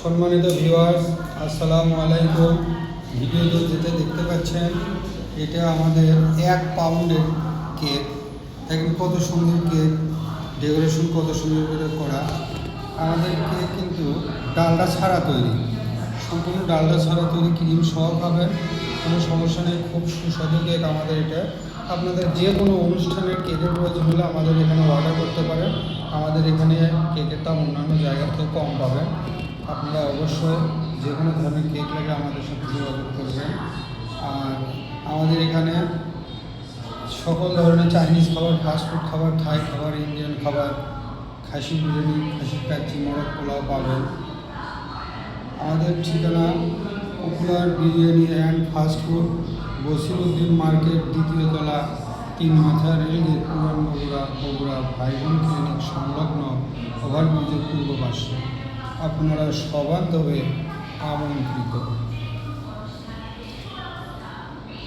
সম্মানিত ভিউয়ার্স, আসসালামু আলাইকুম। ভিডিওতে যেটা দেখতে পাচ্ছেন এটা আমাদের 1 পাউন্ডের কেক। দেখেন কত সুন্দর কেক, ডেকোরেশন কত সুন্দর করে করা। আমাদের কেক কিন্তু ডালডা ছাড়া তৈরি, সম্পূর্ণ ডালডা ছাড়া তৈরি, ক্রিম সহ খাবেন, কোনো সমস্যা নেই। খুব সুস্বাদু কেক আমাদের এটা। আপনাদের যে কোনো অনুষ্ঠানের কেকের প্রয়োজন হলে আমাদের এখানে অর্ডার করতে পারেন। আমাদের এখানে কেকের দাম অন্যান্য জায়গার থেকে কম পাবেন। আপনারা অবশ্যই যে কোনো ধরনের কেক লাগে আমাদের সাথে যোগাযোগ করবেন। আর আমাদের এখানে সকল ধরনের চাইনিজ খাবার, ফাস্টফুড খাবার, থাই খাবার, ইন্ডিয়ান খাবার, খাসি বিরিয়ানি, খাসির কাচ্চি, মোরগ পোলাও পাবেন। আমাদের ঠিকানা popular biryani and fast food, Basiruddin market, 2য় তলা, 3 মাথা, রেলগেট, পুরান বগুড়া ভাইবোন ক্লিনিক সংলগ্ন ওভারব্রিজের পূর্ব পাশে। আপনারা সবান্ধবে আমন্ত্রিত।